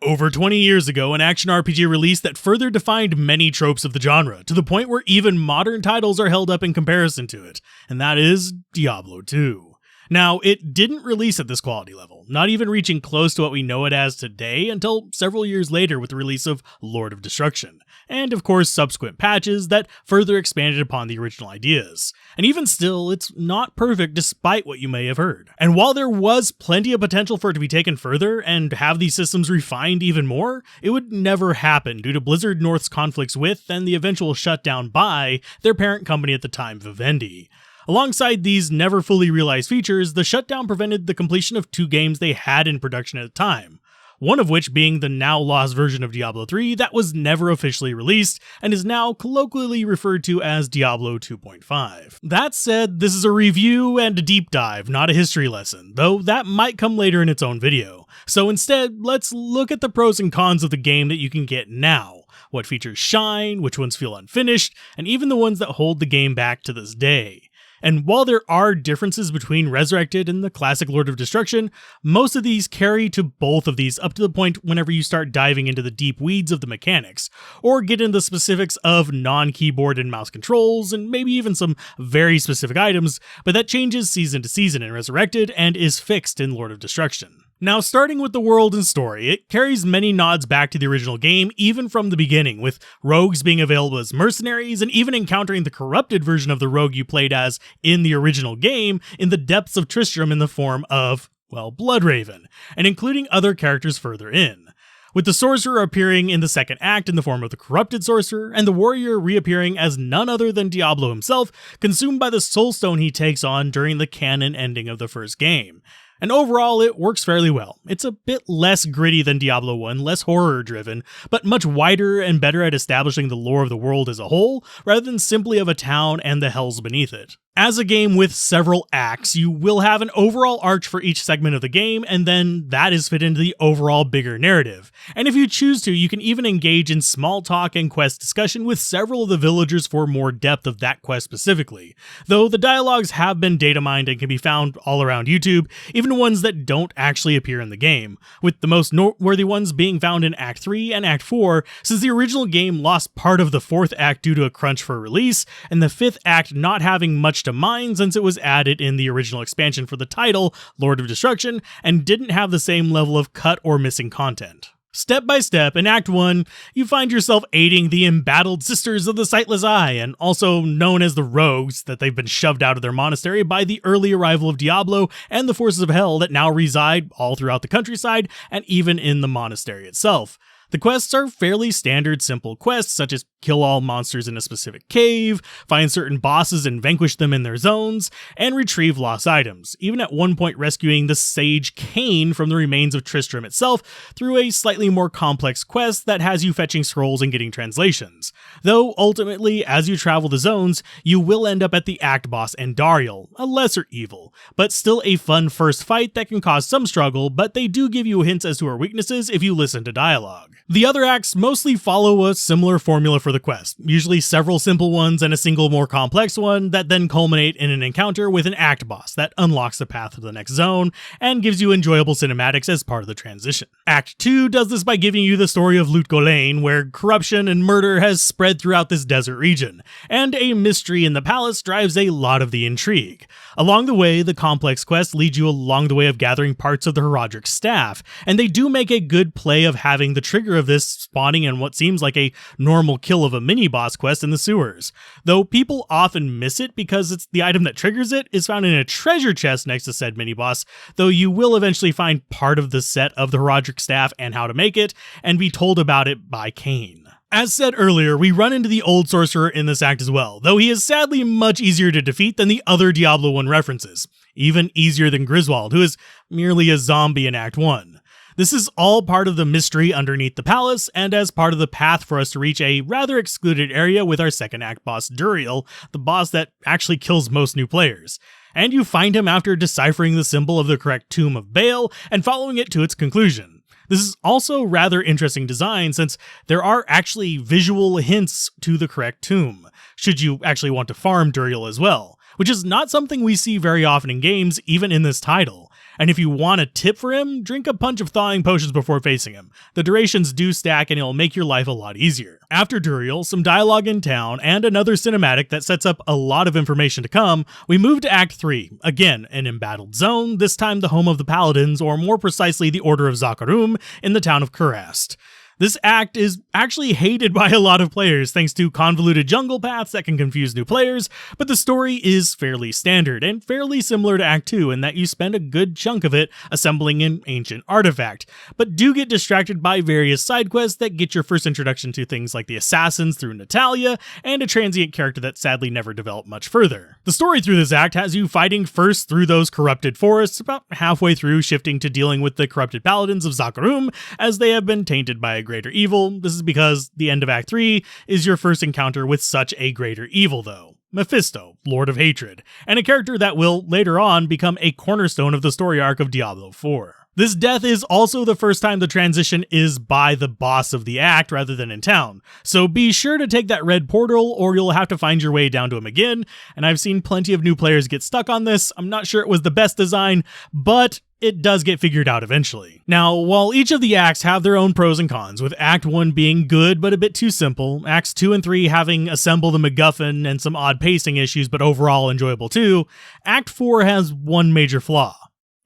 Over 20 years ago, an action RPG released that further defined many tropes of the genre, to the point where even modern titles are held up in comparison to it, and that is Diablo 2. Now, it didn't release at this quality level, not even reaching close to what we know it as today until several years later with the release of Lord of Destruction, and of course subsequent patches that further expanded upon the original ideas. And even still, it's not perfect despite what you may have heard. And while there was plenty of potential for it to be taken further and have these systems refined even more, it would never happen due to Blizzard North's conflicts with and the eventual shutdown by their parent company at the time, Vivendi. Alongside these never fully realized features, the shutdown prevented the completion of 2 games they had in production at the time, one of which being the now lost version of Diablo 3 that was never officially released and is now colloquially referred to as Diablo 2.5. That said, this is a review and a deep dive, not a history lesson, though that might come later in its own video. So instead, let's look at the pros and cons of the game that you can get now, what features shine, which ones feel unfinished, and even the ones that hold the game back to this day. And while there are differences between Resurrected and the classic Lord of Destruction, most of these carry to both of these up to the point whenever you start diving into the deep weeds of the mechanics, or get into the specifics of non-keyboard and mouse controls, and maybe even some very specific items, but that changes season to season in Resurrected and is fixed in Lord of Destruction. Now, starting with the world and story, it carries many nods back to the original game, even from the beginning, with rogues being available as mercenaries, and even encountering the corrupted version of the rogue you played as in the original game in the depths of Tristram in the form of, well, Bloodraven, and including other characters further in. With the sorcerer appearing in the second act in the form of the corrupted sorcerer, and the warrior reappearing as none other than Diablo himself, consumed by the soulstone he takes on during the canon ending of the first game. And overall, it works fairly well. It's a bit less gritty than Diablo 1, less horror-driven, but much wider and better at establishing the lore of the world as a whole, rather than simply of a town and the hells beneath it. As a game with several acts, you will have an overall arc for each segment of the game, and then that is fit into the overall bigger narrative. And if you choose to, you can even engage in small talk and quest discussion with several of the villagers for more depth of that quest specifically, though the dialogues have been data mined and can be found all around YouTube, even ones that don't actually appear in the game, with the most noteworthy ones being found in Act 3 and Act 4, since the original game lost part of the 4th act due to a crunch for release, and the 5th act not having much to mine since it was added in the original expansion for the title, Lord of Destruction, and didn't have the same level of cut or missing content. Step by step, in Act 1, you find yourself aiding the embattled Sisters of the Sightless Eye, and also known as the Rogues, that they've been shoved out of their monastery by the early arrival of Diablo and the forces of hell that now reside all throughout the countryside and even in the monastery itself. The quests are fairly standard simple quests, such as kill all monsters in a specific cave, find certain bosses and vanquish them in their zones, and retrieve lost items, even at one point rescuing the sage Cain from the remains of Tristram itself through a slightly more complex quest that has you fetching scrolls and getting translations. Though ultimately, as you travel the zones, you will end up at the act boss Andariel, a lesser evil, but still a fun first fight that can cause some struggle, but they do give you hints as to her weaknesses if you listen to dialogue. The other acts mostly follow a similar formula for the quest, usually several simple ones and a single more complex one that then culminate in an encounter with an act boss that unlocks the path to the next zone and gives you enjoyable cinematics as part of the transition. Act 2 does this by giving you the story of Lutgolain, where corruption and murder has spread throughout this desert region, and a mystery in the palace drives a lot of the intrigue. Along the way, the complex quests lead you along the way of gathering parts of the Herodric staff, and they do make a good play of having the trigger of this spawning in what seems like a normal kill of a mini-boss quest in the sewers, though people often miss it because it's the item that triggers it is found in a treasure chest next to said mini-boss, though you will eventually find part of the set of the Herodric staff and how to make it, and be told about it by Cain. As said earlier, we run into the old sorcerer in this act as well, though he is sadly much easier to defeat than the other Diablo 1 references, even easier than Griswold, who is merely a zombie in Act 1. This is all part of the mystery underneath the palace, and as part of the path for us to reach a rather excluded area with our second act boss Duriel, the boss that actually kills most new players. And you find him after deciphering the symbol of the correct tomb of Baal and following it to its conclusion. This is also rather interesting design since there are actually visual hints to the correct tomb, should you actually want to farm Duriel as well, which is not something we see very often in games, even in this title. And if you want a tip for him, drink a punch of thawing potions before facing him. The durations do stack and it'll make your life a lot easier. After Duriel, some dialogue in town, and another cinematic that sets up a lot of information to come, we move to Act 3, again an embattled zone, this time the home of the Paladins, or more precisely the Order of Zakarum, in the town of Kurast. This act is actually hated by a lot of players thanks to convoluted jungle paths that can confuse new players, but the story is fairly standard and fairly similar to Act 2 in that you spend a good chunk of it assembling an ancient artifact, but do get distracted by various side quests that get your first introduction to things like the assassins through Natalia and a transient character that sadly never developed much further. The story through this act has you fighting first through those corrupted forests, about halfway through shifting to dealing with the corrupted paladins of Zakarum as they have been tainted by a greater evil. This is because the end of Act 3 is your first encounter with such a greater evil though. Mephisto, Lord of Hatred, and a character that will, later on, become a cornerstone of the story arc of Diablo 4. This death is also the first time the transition is by the boss of the act rather than in town, so be sure to take that red portal or you'll have to find your way down to him again, and I've seen plenty of new players get stuck on this. I'm not sure it was the best design, but it does get figured out eventually. Now, while each of the acts have their own pros and cons, with Act 1 being good but a bit too simple, Acts 2 and 3 having assembled a MacGuffin and some odd pacing issues but overall enjoyable too, Act 4 has one major flaw.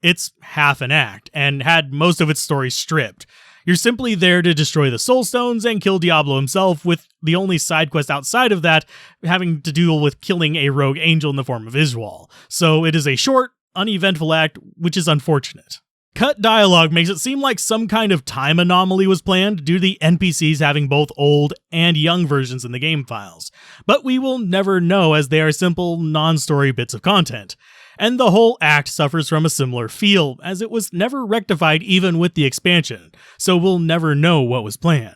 It's half an act, and had most of its story stripped. You're simply there to destroy the Soul Stones and kill Diablo himself, with the only side quest outside of that having to deal with killing a rogue angel in the form of Iswal. So it is a short, uneventful act, which is unfortunate. Cut dialogue makes it seem like some kind of time anomaly was planned due to the NPCs having both old and young versions in the game files, but we will never know as they are simple, non-story bits of content. And the whole act suffers from a similar feel, as it was never rectified even with the expansion, so we'll never know what was planned.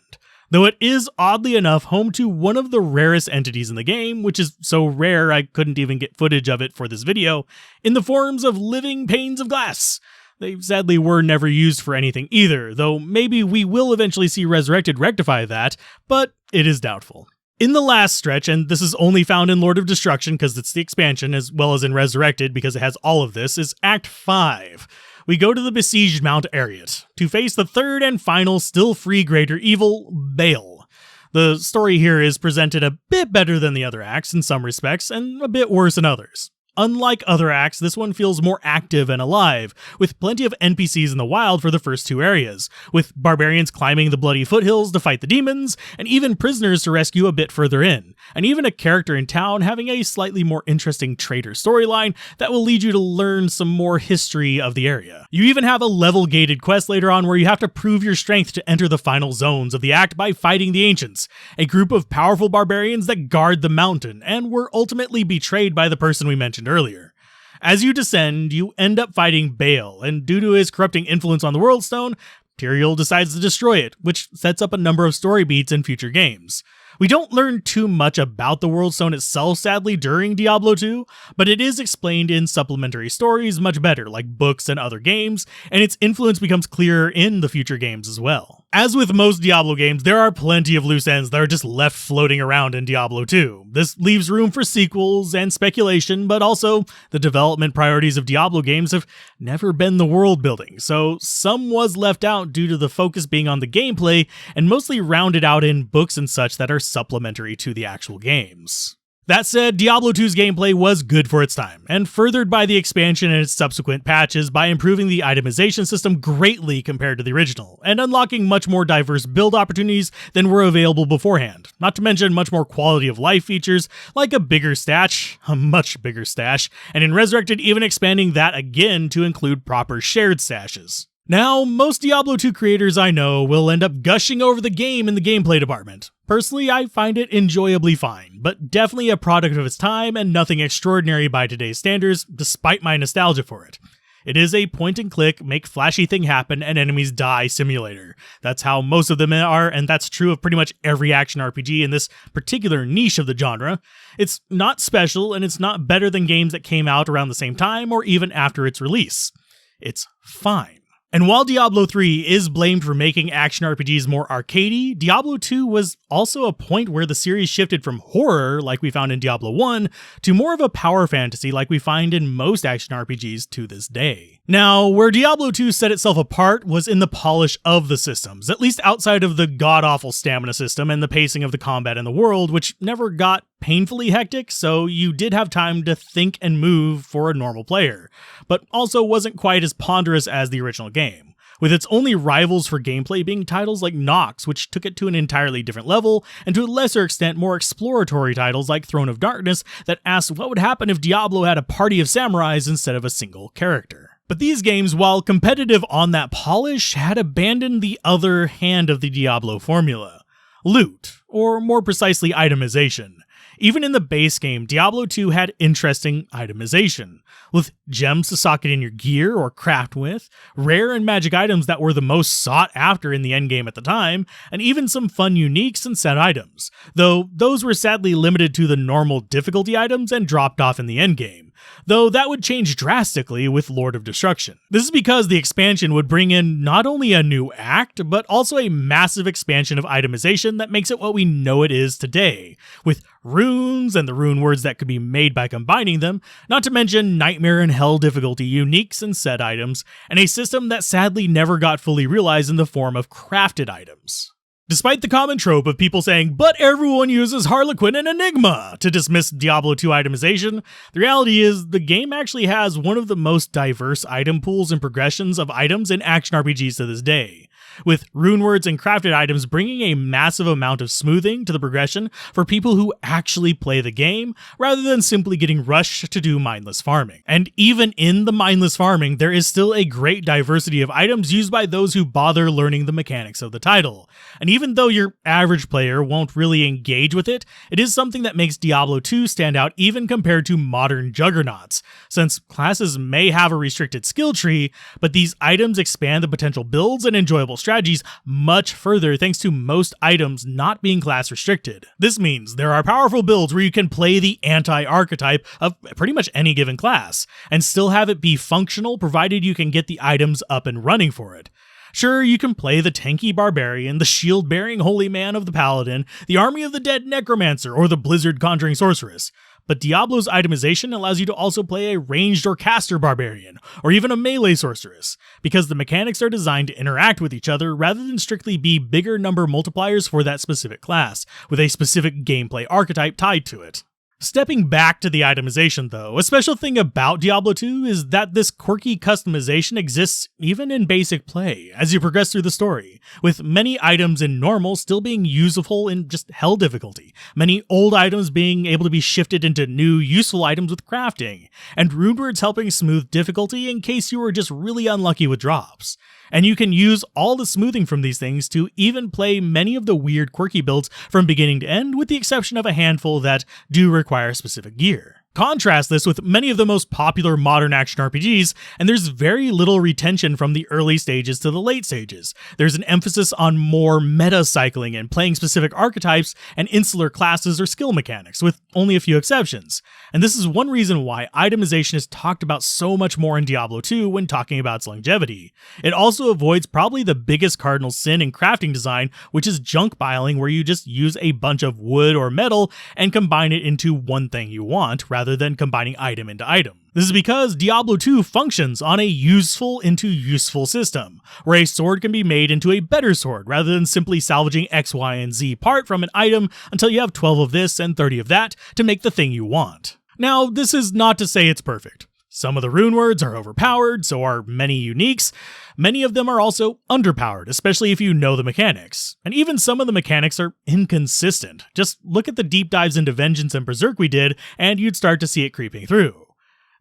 Though it is, oddly enough, home to one of the rarest entities in the game, which is so rare I couldn't even get footage of it for this video, in the forms of living panes of glass. They sadly were never used for anything either, though maybe we will eventually see Resurrected rectify that, but it is doubtful. In the last stretch, and this is only found in Lord of Destruction because it's the expansion, as well as in Resurrected because it has all of this, is Act 5. We go to the besieged Mount Ariat to face the third and final still free greater evil, Baal. The story here is presented a bit better than the other acts in some respects, and a bit worse in others. Unlike other acts, this one feels more active and alive, with plenty of NPCs in the wild for the first two areas, with barbarians climbing the bloody foothills to fight the demons, and even prisoners to rescue a bit further in, and even a character in town having a slightly more interesting traitor storyline that will lead you to learn some more history of the area. You even have a level-gated quest later on where you have to prove your strength to enter the final zones of the act by fighting the Ancients, a group of powerful barbarians that guard the mountain, and were ultimately betrayed by the person we mentioned earlier. As you descend, you end up fighting Baal, and due to his corrupting influence on the World Stone, Tyrael decides to destroy it, which sets up a number of story beats in future games. We don't learn too much about the World Stone itself, sadly, during Diablo 2, but it is explained in supplementary stories much better, like books and other games, and its influence becomes clearer in the future games as well. As with most Diablo games, there are plenty of loose ends that are just left floating around in Diablo 2. This leaves room for sequels and speculation, but also the development priorities of Diablo games have never been the world building, so some was left out due to the focus being on the gameplay and mostly rounded out in books and such that are supplementary to the actual games. That said, Diablo 2's gameplay was good for its time, and furthered by the expansion and its subsequent patches by improving the itemization system greatly compared to the original, and unlocking much more diverse build opportunities than were available beforehand, not to mention much more quality of life features like a bigger stash, a much bigger stash, and in Resurrected even expanding that again to include proper shared stashes. Now, most Diablo 2 creators I know will end up gushing over the game in the gameplay department. Personally, I find it enjoyably fine, but definitely a product of its time and nothing extraordinary by today's standards, despite my nostalgia for it. It is a point-and-click, make flashy thing happen and enemies die simulator. That's how most of them are, and that's true of pretty much every action RPG in this particular niche of the genre. It's not special, and it's not better than games that came out around the same time or even after its release. It's fine. And while Diablo 3 is blamed for making action RPGs more arcadey, Diablo 2 was also a point where the series shifted from horror, like we found in Diablo 1, to more of a power fantasy like we find in most action RPGs to this day. Now, where Diablo 2 set itself apart was in the polish of the systems, at least outside of the god-awful stamina system and the pacing of the combat in the world, which never got painfully hectic, so you did have time to think and move for a normal player, but also wasn't quite as ponderous as the original game, with its only rivals for gameplay being titles like Nox, which took it to an entirely different level, and to a lesser extent more exploratory titles like Throne of Darkness that asked what would happen if Diablo had a party of samurais instead of a single character. But these games, while competitive on that polish, had abandoned the other hand of the Diablo formula: loot, or more precisely itemization. Even in the base game, Diablo 2 had interesting itemization, with gems to socket in your gear or craft with, rare and magic items that were the most sought after in the endgame at the time, and even some fun uniques and set items, though those were sadly limited to the normal difficulty items and dropped off in the endgame, though that would change drastically with Lord of Destruction. This is because the expansion would bring in not only a new act, but also a massive expansion of itemization that makes it what we know it is today, with runes and the rune words that could be made by combining them, not to mention nightmare and hell difficulty uniques and set items, and a system that sadly never got fully realized in the form of crafted items. Despite the common trope of people saying, but everyone uses Harlequin and Enigma to dismiss Diablo 2 itemization, the reality is the game actually has one of the most diverse item pools and progressions of items in action RPGs to this day, with rune words and crafted items bringing a massive amount of smoothing to the progression for people who actually play the game, rather than simply getting rushed to do mindless farming. And even in the mindless farming, there is still a great diversity of items used by those who bother learning the mechanics of the title. And even though your average player won't really engage with it, it is something that makes Diablo 2 stand out even compared to modern juggernauts, since classes may have a restricted skill tree, but these items expand the potential builds and enjoyable strategies much further thanks to most items not being class restricted. This means there are powerful builds where you can play the anti-archetype of pretty much any given class, and still have it be functional provided you can get the items up and running for it. Sure, you can play the tanky barbarian, the shield-bearing holy man of the paladin, the army of the dead necromancer, or the blizzard conjuring sorceress. But Diablo's itemization allows you to also play a ranged or caster barbarian, or even a melee sorceress, because the mechanics are designed to interact with each other rather than strictly be bigger number multipliers for that specific class, with a specific gameplay archetype tied to it. Stepping back to the itemization though, a special thing about Diablo 2 is that this quirky customization exists even in basic play as you progress through the story, with many items in normal still being useful in just hell difficulty, many old items being able to be shifted into new useful items with crafting, and rune words helping smooth difficulty in case you were just really unlucky with drops. And you can use all the smoothing from these things to even play many of the weird quirky builds from beginning to end, with the exception of a handful that do require specific gear. Contrast this with many of the most popular modern action RPGs, and there's very little retention from the early stages to the late stages. There's an emphasis on more meta cycling and playing specific archetypes and insular classes or skill mechanics, with only a few exceptions. And this is one reason why itemization is talked about so much more in Diablo 2 when talking about its longevity. It also avoids probably the biggest cardinal sin in crafting design, which is junk piling, where you just use a bunch of wood or metal and combine it into one thing you want, rather than combining item into item. This is because Diablo 2 functions on a useful into useful system, where a sword can be made into a better sword rather than simply salvaging X, Y, and Z part from an item until you have 12 of this and 30 of that to make the thing you want. Now, this is not to say it's perfect. Some of the rune words are overpowered, so are many uniques. Many of them are also underpowered, especially if you know the mechanics. And even some of the mechanics are inconsistent. Just look at the deep dives into Vengeance and Berserk we did, and you'd start to see it creeping through.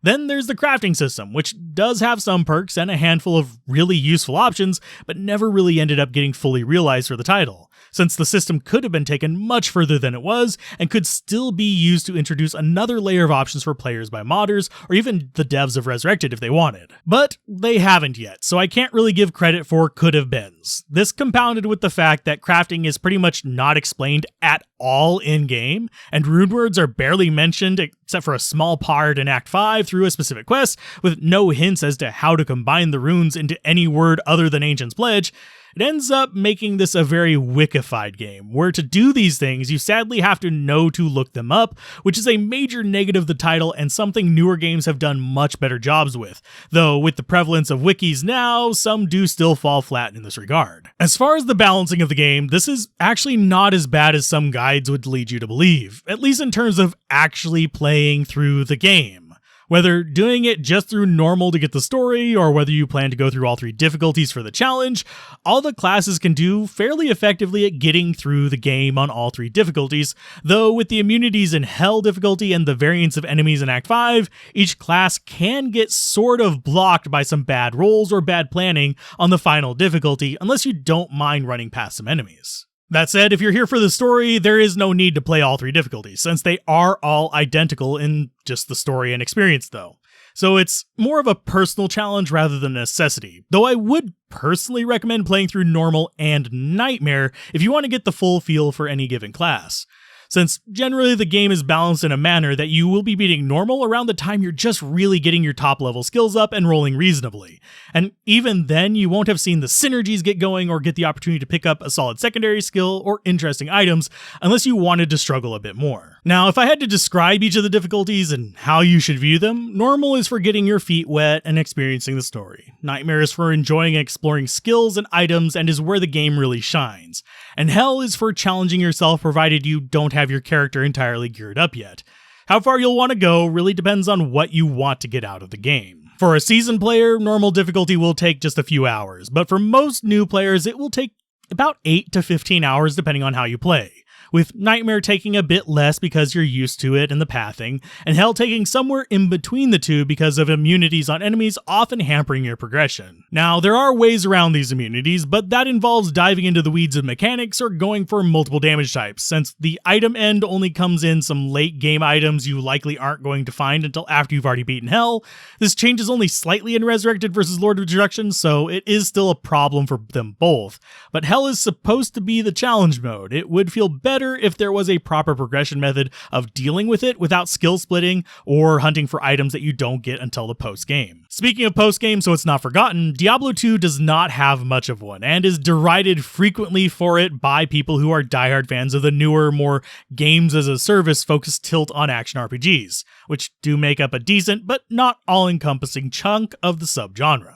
Then there's the crafting system, which does have some perks and a handful of really useful options, but never really ended up getting fully realized for the title, since the system could have been taken much further than it was, and could still be used to introduce another layer of options for players by modders, or even the devs of Resurrected if they wanted. But they haven't yet, so I can't really give credit for could-have-beens. This compounded with the fact that crafting is pretty much not explained at all in-game, and rune words are barely mentioned except for a small part in Act 5 through a specific quest, with no hints as to how to combine the runes into any word other than Ancient's Pledge. It ends up making this a very wickified game, where to do these things, you sadly have to know to look them up, which is a major negative of the title and something newer games have done much better jobs with, though with the prevalence of wikis now, some do still fall flat in this regard. As far as the balancing of the game, this is actually not as bad as some guides would lead you to believe, at least in terms of actually playing through the game. Whether doing it just through normal to get the story, or whether you plan to go through all 3 difficulties for the challenge, all the classes can do fairly effectively at getting through the game on all 3 difficulties, though with the immunities in Hell difficulty and the variants of enemies in Act 5, each class can get sort of blocked by some bad rolls or bad planning on the final difficulty, unless you don't mind running past some enemies. That said, if you're here for the story, there is no need to play all 3 difficulties, since they are all identical in just the story and experience though. So it's more of a personal challenge rather than a necessity, though I would personally recommend playing through Normal and Nightmare if you want to get the full feel for any given class, since generally the game is balanced in a manner that you will be beating Normal around the time you're just really getting your top level skills up and rolling reasonably. And even then, you won't have seen the synergies get going or get the opportunity to pick up a solid secondary skill or interesting items unless you wanted to struggle a bit more. Now, if I had to describe each of the difficulties and how you should view them, Normal is for getting your feet wet and experiencing the story. Nightmare is for enjoying and exploring skills and items and is where the game really shines. And Hell is for challenging yourself provided you don't have your character entirely geared up yet. How far you'll want to go really depends on what you want to get out of the game. For a seasoned player, normal difficulty will take just a few hours, but for most new players, it will take about 8 to 15 hours depending on how you play, with Nightmare taking a bit less because you're used to it and the pathing, and Hell taking somewhere in between the two because of immunities on enemies often hampering your progression. Now, there are ways around these immunities, but that involves diving into the weeds of mechanics or going for multiple damage types, since the item end only comes in some late game items you likely aren't going to find until after you've already beaten Hell. This changes only slightly in Resurrected versus Lord of Destruction, so it is still a problem for them both, but Hell is supposed to be the challenge mode. It would feel better if there was a proper progression method of dealing with it without skill splitting or hunting for items that you don't get until the post-game. Speaking of post-game, so it's not forgotten, Diablo 2 does not have much of one and is derided frequently for it by people who are diehard fans of the newer, more games-as-a-service focused tilt on action RPGs, which do make up a decent but not all-encompassing chunk of the subgenre.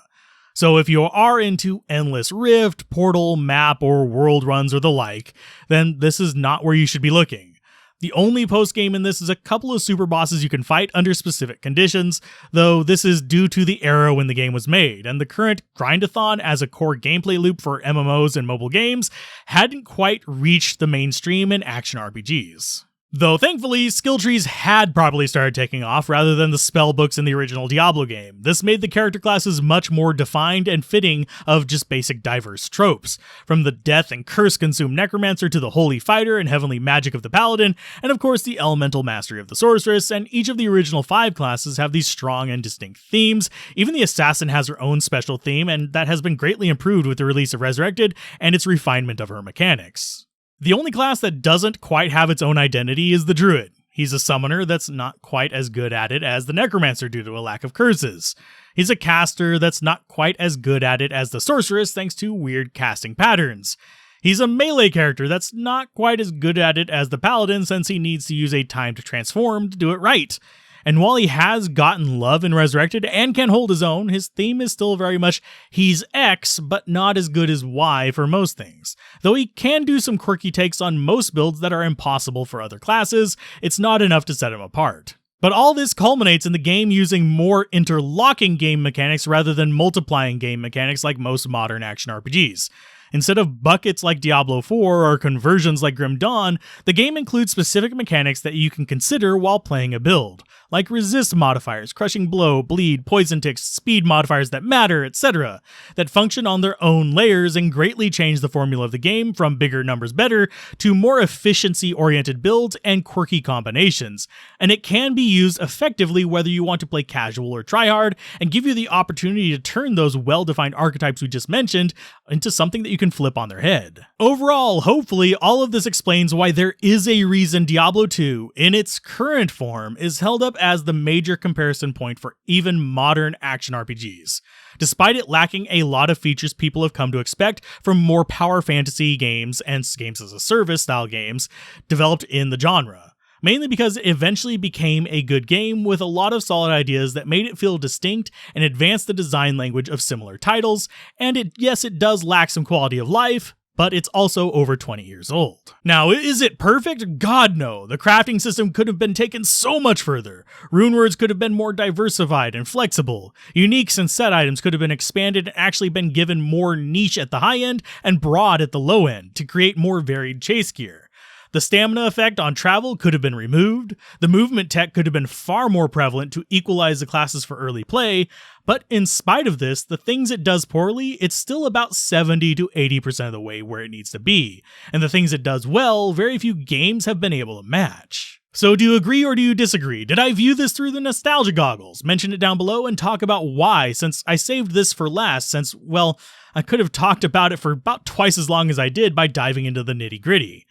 So if you are into Endless Rift, Portal, map, or world runs or the like, then this is not where you should be looking. The only post-game in this is a couple of super bosses you can fight under specific conditions, though this is due to the era when the game was made, and the current grindathon as a core gameplay loop for MMOs and mobile games hadn't quite reached the mainstream in action RPGs. Though thankfully, skill trees had probably started taking off rather than the spell books in the original Diablo game. This made the character classes much more defined and fitting of just basic diverse tropes, from the death and curse consumed necromancer to the holy fighter and heavenly magic of the paladin, and of course the elemental mastery of the sorceress, and each of the original 5 classes have these strong and distinct themes. Even the assassin has her own special theme, and that has been greatly improved with the release of Resurrected and its refinement of her mechanics. The only class that doesn't quite have its own identity is the Druid. He's a summoner that's not quite as good at it as the Necromancer due to a lack of curses. He's a caster that's not quite as good at it as the Sorceress thanks to weird casting patterns. He's a melee character that's not quite as good at it as the Paladin since he needs to use a time to transform to do it right. And while he has gotten love in Resurrected and can hold his own, his theme is still very much he's X, but not as good as Y for most things. Though he can do some quirky takes on most builds that are impossible for other classes, it's not enough to set him apart. But all this culminates in the game using more interlocking game mechanics rather than multiplying game mechanics like most modern action RPGs. Instead of buckets like Diablo 4 or conversions like Grim Dawn, the game includes specific mechanics that you can consider while playing a build, like resist modifiers, crushing blow, bleed, poison ticks, speed modifiers that matter, etc., that function on their own layers and greatly change the formula of the game from bigger numbers better to more efficiency-oriented builds and quirky combinations, and it can be used effectively whether you want to play casual or tryhard, and give you the opportunity to turn those well-defined archetypes we just mentioned into something that you can flip on their head. Overall, hopefully, all of this explains why there is a reason Diablo 2, in its current form, is held up as the major comparison point for even modern action RPGs, despite it lacking a lot of features people have come to expect from more power fantasy games and games as a service style games developed in the genre. Mainly because it eventually became a good game with a lot of solid ideas that made it feel distinct and advanced the design language of similar titles, and yes, it does lack some quality of life, but it's also over 20 years old. Now, is it perfect? God no. The crafting system could have been taken so much further. Runewords could have been more diversified and flexible. Uniques and set items could have been expanded and actually been given more niche at the high end and broad at the low end to create more varied chase gear. The stamina effect on travel could have been removed, the movement tech could have been far more prevalent to equalize the classes for early play, but in spite of this, the things it does poorly, it's still about 70 to 80% of the way where it needs to be, and the things it does well, very few games have been able to match. So do you agree or do you disagree? Did I view this through the nostalgia goggles? Mention it down below and talk about why, since I saved this for last since, well, I could have talked about it for about twice as long as I did by diving into the nitty-gritty.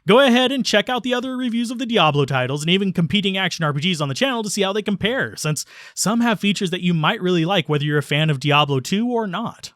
Go ahead and check out the other reviews of the Diablo titles and even competing action RPGs on the channel to see how they compare, since some have features that you might really like whether you're a fan of Diablo 2 or not.